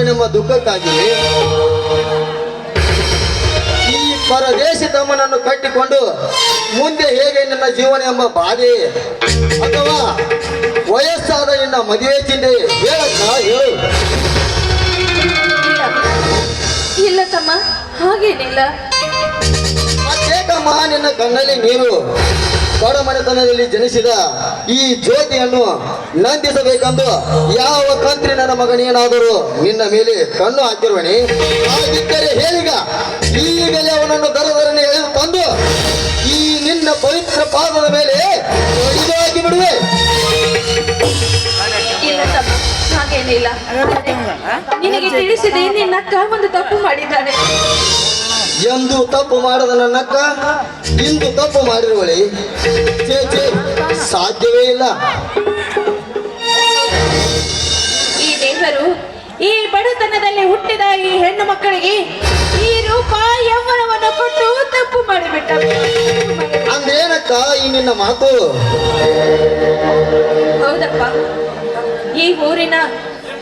ನಮ್ಮ ದುಃಖಕ್ಕಾಗಿ ಈ ಪರದೇಶಿ ತಮ್ಮನನ್ನು ಕಟ್ಟಿಕೊಂಡು ಮುಂದೆ ಹೇಗೆ ನನ್ನ ಜೀವನ ಎಂಬ ಬಾಧೆ ಅಥವಾ ವಯಸ್ಸಾದ ನಿನ್ನ ಮದುವೆ ಚಿಂತೆ ಹೇಳಕ್ಕ ಹೇಳು. ಇಲ್ಲ ತಮ್ಮ, ಹಾಗೇನಿಲ್ಲ. ಮತ್ತೇಕಮ್ಮ ನಿನ್ನ ಕಣ್ಣಲ್ಲಿ ನೀರು? ಬಡಮನೆತನದಲ್ಲಿ ಜನಿಸಿದ ಈ ಜ್ಯೋತಿಯನ್ನು ನಂದಿಸಬೇಕೆಂದು ಯಾವ ಕಂತ್ರಿ ನನ್ನ ಮಗನೇನಾದರೂ ನಿನ್ನ ಮೇಲೆ ಕಣ್ಣು ಹಾಕಿರುವಣಿ? ಹಾಗಿದ್ದರೆ ಹೇಳೀಗ, ಈಗಲೇ ಅವನನ್ನು ದರದರನೆ ಎಳೆದು ತಂದು ಈ ನಿನ್ನ ಪವಿತ್ರ ಪಾದದ ಮೇಲೆ ಒಡೆದು ಹಾಕಿ ಬಿಡುವೆ. ಇಲ್ಲ ತಮ್ಮ, ಹಾಗೇನಿಲ್ಲ. ನಿನಗೆ ತಿಳಿಸಿದೆ, ನಿನ್ನಕ್ಕ ಒಂದು ತಪ್ಪು ಮಾಡಿದ್ದಾನೆ. ಎಂದು ತಪ್ಪು ಮಾಡದ ನನ್ನಕ್ಕ ಇಂದು ತಪ್ಪು ಮಾಡಿರುವಳೆ? ಚೇ ಸಾಧ್ಯವೇ ಇಲ್ಲ. ಈ ದೇವರು ಈ ಬಡತನದಲ್ಲಿ ಹುಟ್ಟಿದ ಈ ಹೆಣ್ಣು ಮಕ್ಕಳಿಗೆ ಈ ರೂಪ ಯೌವನವನ್ನು ಕೊಟ್ಟು ತಪ್ಪು ಮಾಡಿಬಿಟ್ಟ. ಅಂದೇನಕ್ಕ ಈ ನಿನ್ನ ಮಾತು? ಹೌದಪ್ಪ, ಈ ಊರಿನ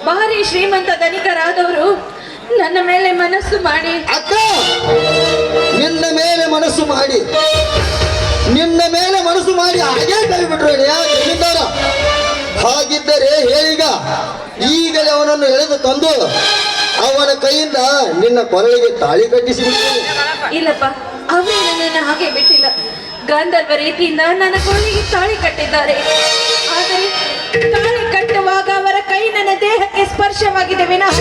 ಭಾರಿ ಶ್ರೀಮಂತ ಧನಿಕರಾದವರು ನನ್ನ ಮೇಲೆ ಮನಸ್ಸು ಮಾಡಿ ಅಕ್ಕ, ನಿನ್ನ ಮೇಲೆ ಮನಸ್ಸು ಮಾಡಿ ಹಾಗೆ ಕೈಬಿಟ್ರು ಜಮೀನ್ದಾರ. ಹಾಗಿದ್ದರೆ ಹೇಳೀಗ, ಈಗಲೇ ಅವನನ್ನು ಎಳೆದು ತಂದು ಅವನ ಕೈಯಿಂದ ನಿನ್ನ ಕೊರಳಿಗೆ ತಾಳಿ ಕಟ್ಟಿಸಿಬಿಟ್ಟು. ಇಲ್ಲಪ್ಪ, ಅವರೇ ನನ್ನನ್ನು ಹಾಗೆ ಬಿಟ್ಟಿಲ್ಲ. ಗಾಂಧರ್ವ ರೀತಿಯಿಂದ ನನ್ನ ಕೊರಳಿಗೆ ತಾಳಿ ಕಟ್ಟಿದ್ದಾರೆ. ಆದರೆ ತಾಳಿ ಕಟ್ಟುವಾಗ ಅವರ ಕೈ ನನ್ನ ದೇಹಕ್ಕೆ ಸ್ಪರ್ಶವಾಗಿದೆ ವಿನಃ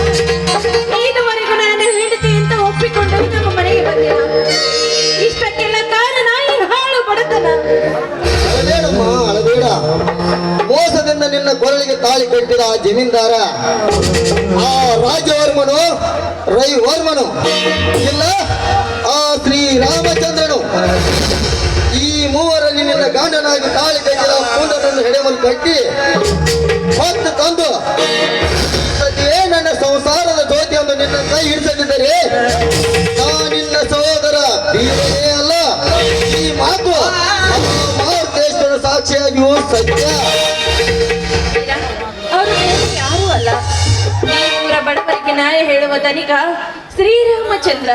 ಇದುವರೆಗೂ ನನ್ನ ಹೆಂಡತಿ ಅಂತ ಒಪ್ಪಿಕೊಂಡು ನಮ್ಮ ಮನೆಗೆ ಬಂದಿಲ್ಲ. ಇಷ್ಟಕ್ಕೆಲ್ಲ ಕಾರಣ ಈ ಹಾಳು ಬಡತನ. ಅಳಬೇಡ. ಮೋಸದಿಂದ ನಿನ್ನ ಕೊರಳಿಗೆ ತಾಳಿ ಕಟ್ಟಿದ ಆ ಜಮೀನ್ದಾರ, ಆ ರಾಜವರ್ಮನು, ರವಿವರ್ಮನು, ಇಲ್ಲ ಆ ಶ್ರೀರಾಮಚಂದ್ರನು, ಈ ಮೂವರಲ್ಲಿ ನಿನ್ನ ಗಂಡನಾಗಿ ತಾಳಿ ಕಟ್ಟಿದ ಪೂಂಡನನ್ನು ಹೆಡೆಮಲು ಕಟ್ಟಿ ಹೊತ್ತು ತಂದು ಸದ್ಯೇ ನನ್ನ ಸಂಸಾರದ ಜ್ಯೋತಿಯೊಂದು ನಿನ್ನ ಕೈ ಹಿಡಿಸದಿದ್ದರೆ ನಿನ್ನ ಸಹೋದರ ಬೀರನೇ ಅಲ್ಲ. ಈ ಮಾತು ಮಹಾದೇಶ್ವರ ಸಾಕ್ಷಿಯಾಗಿಯೂ ಸತ್ಯ. ಅವರು ಯಾರೂ ಅಲ್ಲ, ಈ ಊರ ಬಡವರಿಗೆ ನ್ಯಾಯ ಹೇಳುವ ಧನಿಕ ಶ್ರೀರಾಮಚಂದ್ರ.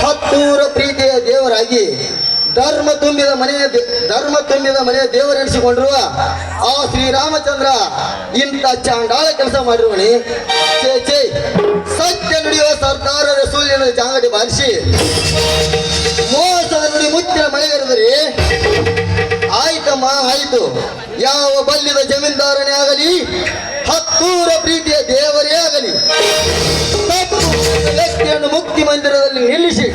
ಹತ್ತೂರ ಪ್ರೀತಿಯ ದೇವರಾಗಿ ಧರ್ಮ ತುಂಬಿದ ಮನೆಯ ದೇವರೆನಿಸಿಕೊಂಡಿರುವ ಆ ಶ್ರೀರಾಮಚಂದ್ರ ಇಂಥ ಚಾಂಡಾಳ ಕೆಲಸ ಮಾಡಿರುವಣಿ? ಚೇ ಸತ್ಯ ನುಡಿಯುವ ಸರ್ದಾರದ ಸೂರ್ಯನ ಜಾಂಗಡಿ ಬಾರಿಸಿ ಮೋಸದ ನುಡಿ ಮುಚ್ಚಿನ ಮಳೆಗರೆದರೆ ಆಯ್ತಮ್ಮ ಆಯ್ತು. ಯಾವ ಬಲ್ಲಿದ ಜಮೀನ್ದಾರನೇ ಆಗಲಿ, ಹತ್ತೂರ ಪ್ರೀತಿಯ ದೇವರೇ ಆಗಲಿ, ವ್ಯಕ್ತಿಯನ್ನು ಮುಕ್ತಿ ಮಂದಿರದಲ್ಲಿ ನಿಲ್ಲಿಸಿ